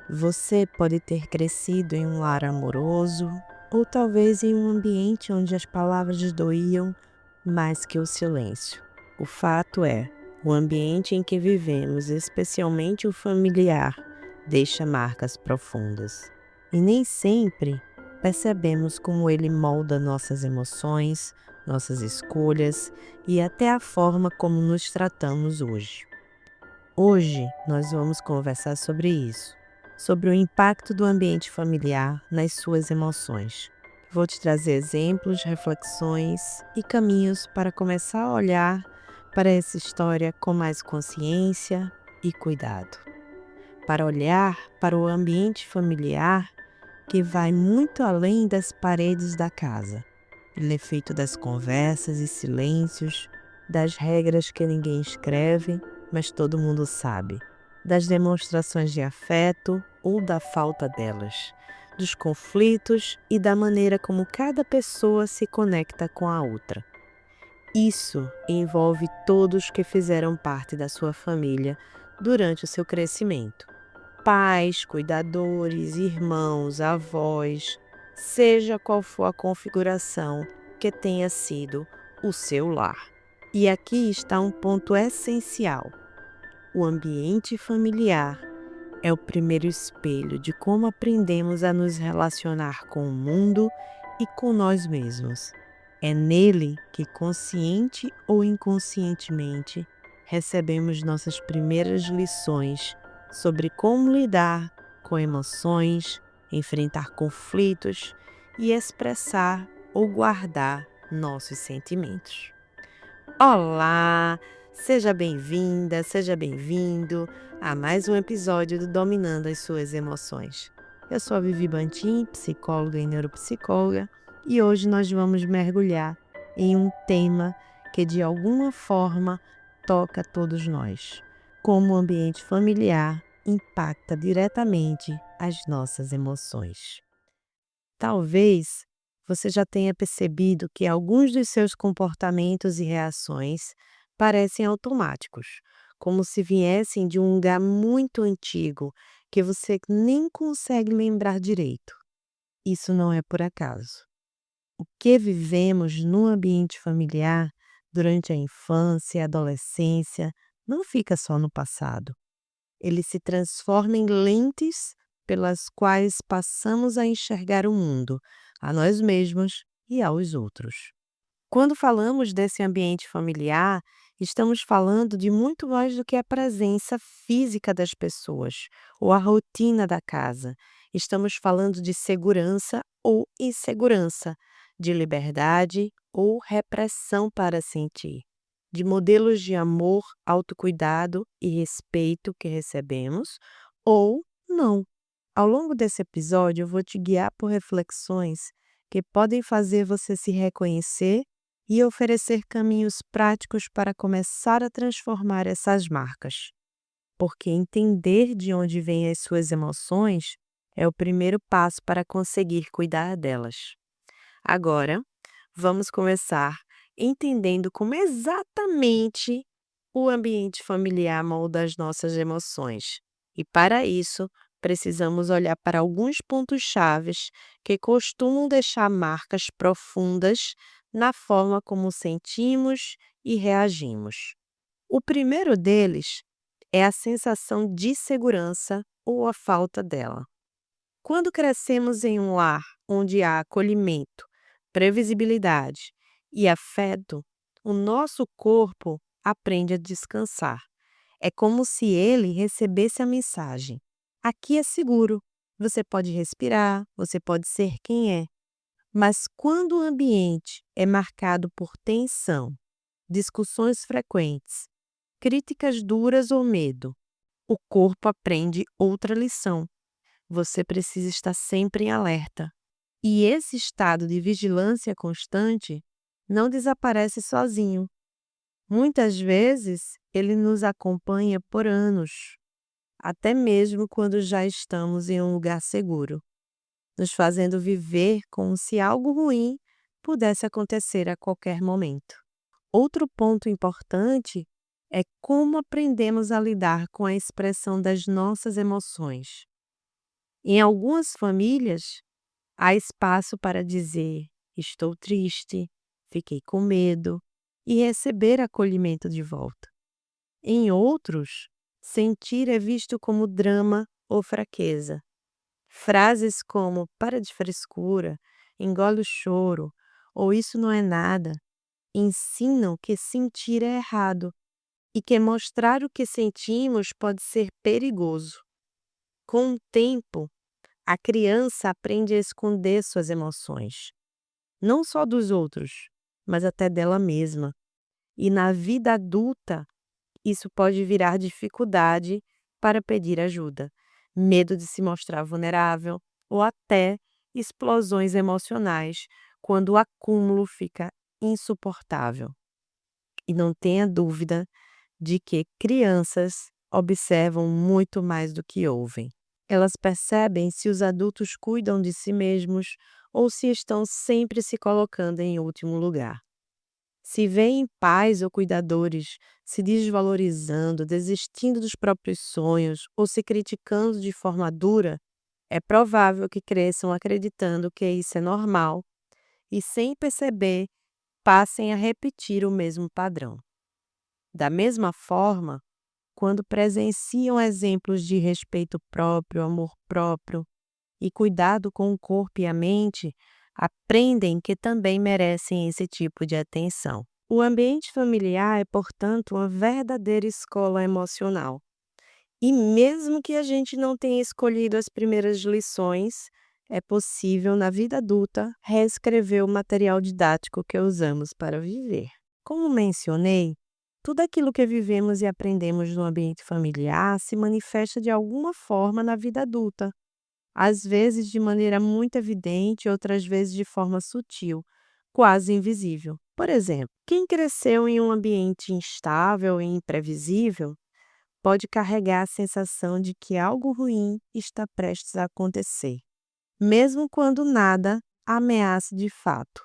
Você pode ter crescido em um lar amoroso ou talvez em um ambiente onde as palavras doíam mais que o silêncio. O fato é, o ambiente em que vivemos, especialmente o familiar, deixa marcas profundas. E nem sempre percebemos como ele molda nossas emoções, nossas escolhas e até a forma como nos tratamos hoje. Hoje nós vamos conversar sobre isso, sobre o impacto do ambiente familiar nas suas emoções. Vou te trazer exemplos, reflexões e caminhos para começar a olhar para essa história com mais consciência e cuidado. Para olhar para o ambiente familiar que vai muito além das paredes da casa. Ele é feito das conversas e silêncios, das regras que ninguém escreve, mas todo mundo sabe, das demonstrações de afeto ou da falta delas, dos conflitos e da maneira como cada pessoa se conecta com a outra. Isso envolve todos que fizeram parte da sua família durante o seu crescimento. Pais, cuidadores, irmãos, avós, seja qual for a configuração que tenha sido o seu lar. E aqui está um ponto essencial. O ambiente familiar é o primeiro espelho de como aprendemos a nos relacionar com o mundo e com nós mesmos. É nele que, consciente ou inconscientemente, recebemos nossas primeiras lições sobre como lidar com emoções, enfrentar conflitos e expressar ou guardar nossos sentimentos. Olá! Seja bem-vinda, seja bem-vindo a mais um episódio do Dominando as Suas Emoções. Eu sou a Vivi Bantin, psicóloga e neuropsicóloga, e hoje nós vamos mergulhar em um tema que de alguma forma toca todos nós, como o ambiente familiar impacta diretamente as nossas emoções. Talvez você já tenha percebido que alguns dos seus comportamentos e reações parecem automáticos, como se viessem de um lugar muito antigo que você nem consegue lembrar direito. Isso não é por acaso. O que vivemos no ambiente familiar durante a infância e a adolescência não fica só no passado. Ele se transforma em lentes pelas quais passamos a enxergar o mundo, a nós mesmos e aos outros. Quando falamos desse ambiente familiar, estamos falando de muito mais do que a presença física das pessoas ou a rotina da casa. Estamos falando de segurança ou insegurança, de liberdade ou repressão para sentir, de modelos de amor, autocuidado e respeito que recebemos ou não. Ao longo desse episódio, eu vou te guiar por reflexões que podem fazer você se reconhecer e oferecer caminhos práticos para começar a transformar essas marcas. Porque entender de onde vêm as suas emoções é o primeiro passo para conseguir cuidar delas. Agora, vamos começar entendendo como exatamente o ambiente familiar molda as nossas emoções. E para isso, precisamos olhar para alguns pontos chaves que costumam deixar marcas profundas na forma como sentimos e reagimos. O primeiro deles é a sensação de segurança ou a falta dela. Quando crescemos em um lar onde há acolhimento, previsibilidade e afeto, o nosso corpo aprende a descansar. É como se ele recebesse a mensagem: aqui é seguro, você pode respirar, você pode ser quem é. Mas quando o ambiente é marcado por tensão, discussões frequentes, críticas duras ou medo, o corpo aprende outra lição. Você precisa estar sempre em alerta. E esse estado de vigilância constante não desaparece sozinho. Muitas vezes, ele nos acompanha por anos, até mesmo quando já estamos em um lugar seguro, nos fazendo viver como se algo ruim pudesse acontecer a qualquer momento. Outro ponto importante é como aprendemos a lidar com a expressão das nossas emoções. Em algumas famílias, há espaço para dizer: estou triste, fiquei com medo, e receber acolhimento de volta. Em outros, sentir é visto como drama ou fraqueza. Frases como para de frescura, engole o choro ou isso não é nada ensinam que sentir é errado e que mostrar o que sentimos pode ser perigoso. Com o tempo, a criança aprende a esconder suas emoções, não só dos outros, mas até dela mesma. E na vida adulta, isso pode virar dificuldade para pedir ajuda, medo de se mostrar vulnerável ou até explosões emocionais quando o acúmulo fica insuportável. E não tenha dúvida de que crianças observam muito mais do que ouvem. Elas percebem se os adultos cuidam de si mesmos ou se estão sempre se colocando em último lugar. Se veem pais ou cuidadores se desvalorizando, desistindo dos próprios sonhos ou se criticando de forma dura, é provável que cresçam acreditando que isso é normal e, sem perceber, passem a repetir o mesmo padrão. Da mesma forma, quando presenciam exemplos de respeito próprio, amor próprio e cuidado com o corpo e a mente, aprendem que também merecem esse tipo de atenção. O ambiente familiar é, portanto, uma verdadeira escola emocional. E mesmo que a gente não tenha escolhido as primeiras lições, é possível, na vida adulta, reescrever o material didático que usamos para viver. Como mencionei, tudo aquilo que vivemos e aprendemos no ambiente familiar se manifesta de alguma forma na vida adulta, às vezes de maneira muito evidente, outras vezes de forma sutil, quase invisível. Por exemplo, quem cresceu em um ambiente instável e imprevisível pode carregar a sensação de que algo ruim está prestes a acontecer, mesmo quando nada ameaça de fato.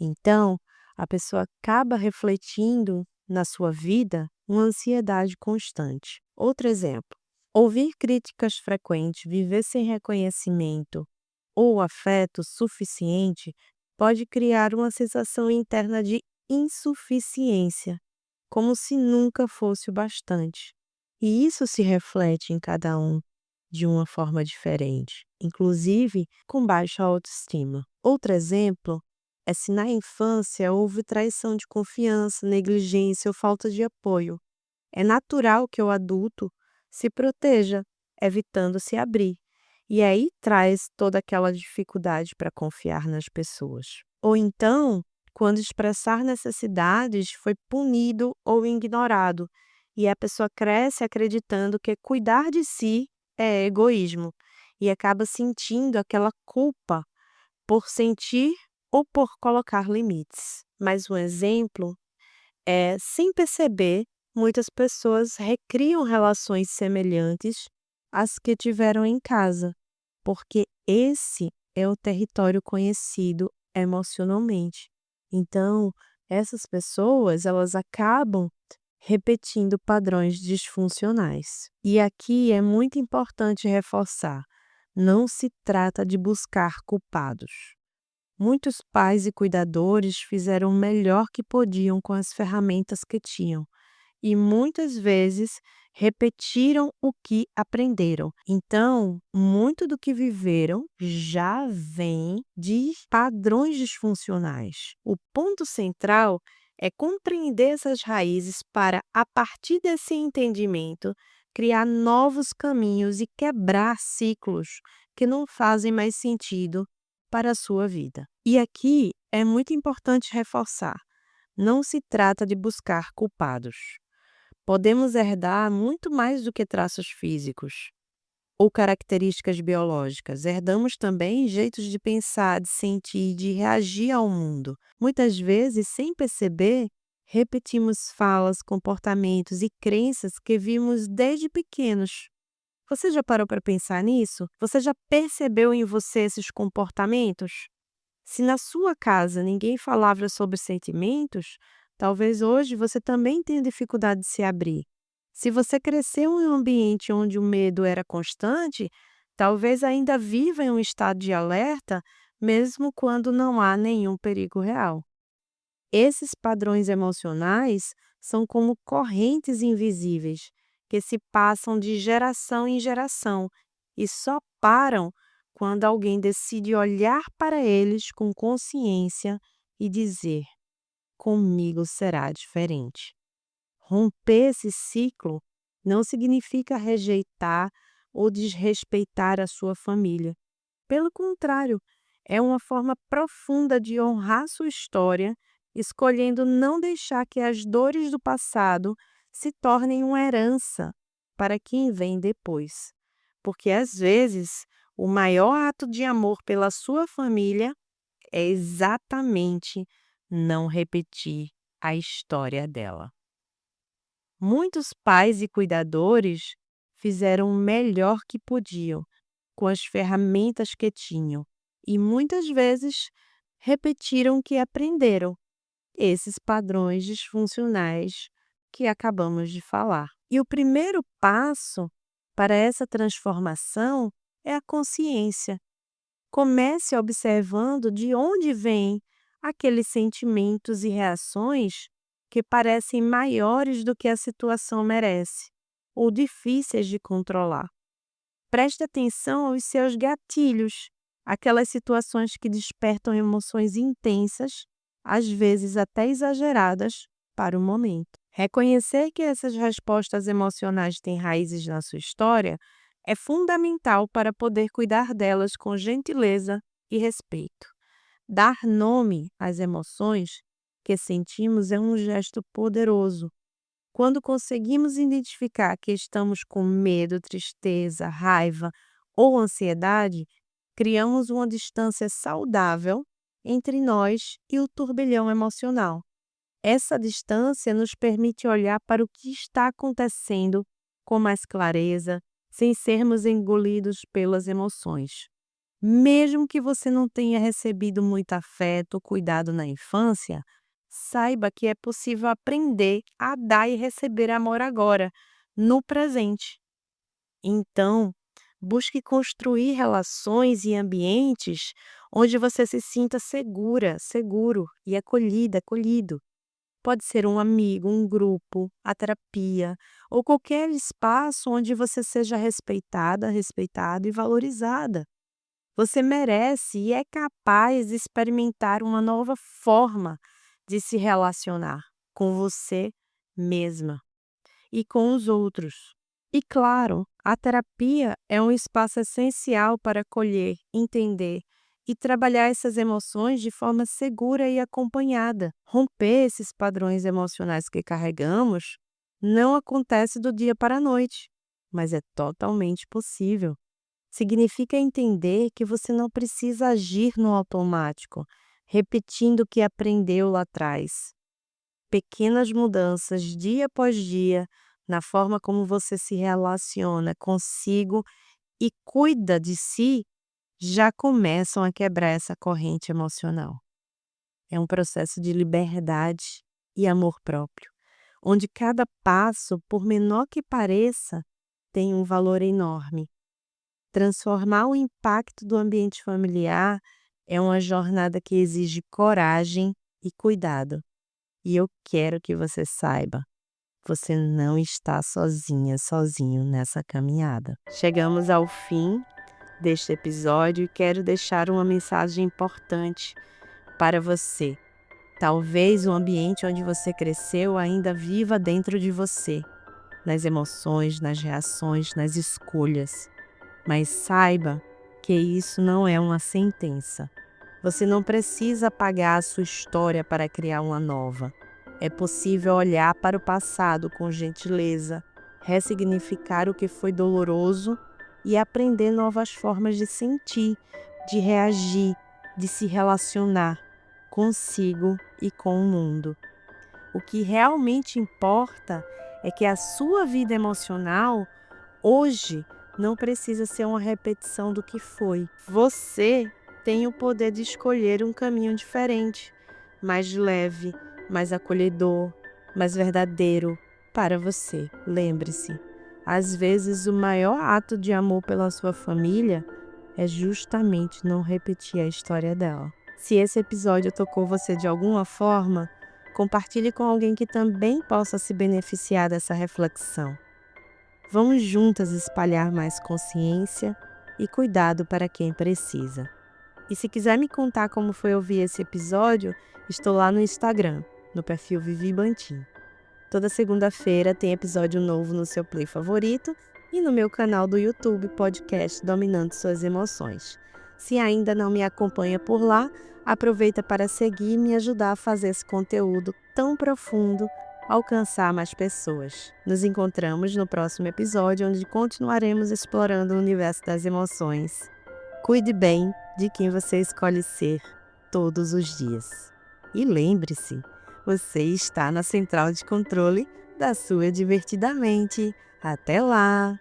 Então, a pessoa acaba refletindo na sua vida uma ansiedade constante. Outro exemplo: ouvir críticas frequentes, viver sem reconhecimento ou afeto suficiente pode criar uma sensação interna de insuficiência, como se nunca fosse o bastante. E isso se reflete em cada um de uma forma diferente, inclusive com baixa autoestima. Outro exemplo é se na infância houve traição de confiança, negligência ou falta de apoio. É natural que o adulto se proteja, evitando se abrir. E aí traz toda aquela dificuldade para confiar nas pessoas. Ou então, quando expressar necessidades foi punido ou ignorado, e a pessoa cresce acreditando que cuidar de si é egoísmo e acaba sentindo aquela culpa por sentir ou por colocar limites. Mais um exemplo é, sem perceber, muitas pessoas recriam relações semelhantes às que tiveram em casa, porque esse é o território conhecido emocionalmente. Então, essas pessoas, elas acabam repetindo padrões disfuncionais. E aqui é muito importante reforçar: não se trata de buscar culpados. Muitos pais e cuidadores fizeram o melhor que podiam com as ferramentas que tinham e muitas vezes repetiram o que aprenderam. Então, muito do que viveram já vem de padrões disfuncionais. O ponto central é compreender essas raízes para, a partir desse entendimento, criar novos caminhos e quebrar ciclos que não fazem mais sentido para a sua vida. E aqui é muito importante reforçar: não se trata de buscar culpados. Podemos herdar muito mais do que traços físicos ou características biológicas. Herdamos também jeitos de pensar, de sentir, de reagir ao mundo. Muitas vezes, sem perceber, repetimos falas, comportamentos e crenças que vimos desde pequenos. Você já parou para pensar nisso? Você já percebeu em você esses comportamentos? Se na sua casa ninguém falava sobre sentimentos, talvez hoje você também tenha dificuldade de se abrir. Se você cresceu em um ambiente onde o medo era constante, Talvez ainda viva em um estado de alerta, mesmo quando não há nenhum perigo real. Esses padrões emocionais são como correntes invisíveis que se passam de geração em geração e só param quando alguém decide olhar para eles com consciência e dizer: comigo será diferente. Romper esse ciclo não significa rejeitar ou desrespeitar a sua família. Pelo contrário, é uma forma profunda de honrar sua história, escolhendo não deixar que as dores do passado se tornem uma herança para quem vem depois. Porque às vezes, o maior ato de amor pela sua família é exatamente não repetir a história dela. Muitos pais e cuidadores fizeram o melhor que podiam com as ferramentas que tinham e muitas vezes repetiram o que aprenderam, esses padrões disfuncionais que acabamos de falar. E o primeiro passo para essa transformação é a consciência. Comece observando de onde vêm aqueles sentimentos e reações que parecem maiores do que a situação merece ou difíceis de controlar. Preste atenção aos seus gatilhos, aquelas situações que despertam emoções intensas, às vezes até exageradas, para o momento. Reconhecer que essas respostas emocionais têm raízes na sua história é fundamental para poder cuidar delas com gentileza e respeito. Dar nome às emoções que sentimos é um gesto poderoso. Quando conseguimos identificar que estamos com medo, tristeza, raiva ou ansiedade, criamos uma distância saudável entre nós e o turbilhão emocional. Essa distância nos permite olhar para o que está acontecendo com mais clareza, sem sermos engolidos pelas emoções. Mesmo que você não tenha recebido muito afeto ou cuidado na infância, saiba que é possível aprender a dar e receber amor agora, no presente. Então, busque construir relações e ambientes onde você se sinta segura, seguro e acolhida, acolhido. Pode ser um amigo, um grupo, a terapia ou qualquer espaço onde você seja respeitada, respeitado e valorizada. Você merece e é capaz de experimentar uma nova forma de se relacionar com você mesma e com os outros. E claro, a terapia é um espaço essencial para acolher, entender e trabalhar essas emoções de forma segura e acompanhada. Romper esses padrões emocionais que carregamos não acontece do dia para a noite, mas é totalmente possível. Significa entender que você não precisa agir no automático, repetindo o que aprendeu lá atrás. Pequenas mudanças dia após dia na forma como você se relaciona consigo e cuida de si já começam a quebrar essa corrente emocional. É um processo de liberdade e amor próprio, onde cada passo, por menor que pareça, tem um valor enorme. Transformar o impacto do ambiente familiar é uma jornada que exige coragem e cuidado. E eu quero que você saiba, você não está sozinha, sozinho nessa caminhada. Chegamos ao fim deste episódio e quero deixar uma mensagem importante para você. Talvez o ambiente onde você cresceu ainda viva dentro de você, nas emoções, nas reações, nas escolhas. Mas saiba que isso não é uma sentença. Você não precisa apagar a sua história para criar uma nova. É possível olhar para o passado com gentileza, ressignificar o que foi doloroso e aprender novas formas de sentir, de reagir, de se relacionar consigo e com o mundo. O que realmente importa é que a sua vida emocional hoje não precisa ser uma repetição do que foi. Você tem o poder de escolher um caminho diferente, mais leve, mais acolhedor, mais verdadeiro para você. Lembre-se, Às vezes, o maior ato de amor pela sua família é justamente não repetir a história dela. Se esse episódio tocou você de alguma forma, compartilhe com alguém que também possa se beneficiar dessa reflexão. Vamos juntas espalhar mais consciência e cuidado para quem precisa. E se quiser me contar como foi ouvir esse episódio, estou lá no Instagram, no perfil Vivi Bantim. Toda segunda-feira tem episódio novo no seu play favorito e no meu canal do YouTube, podcast Dominando Suas Emoções. Se ainda não me acompanha por lá, aproveita para seguir e me ajudar a fazer esse conteúdo tão profundo alcançar mais pessoas. Nos encontramos no próximo episódio, onde continuaremos explorando o universo das emoções. Cuide bem de quem você escolhe ser todos os dias. E lembre-se, você está na central de controle da sua Divertidamente. Até lá!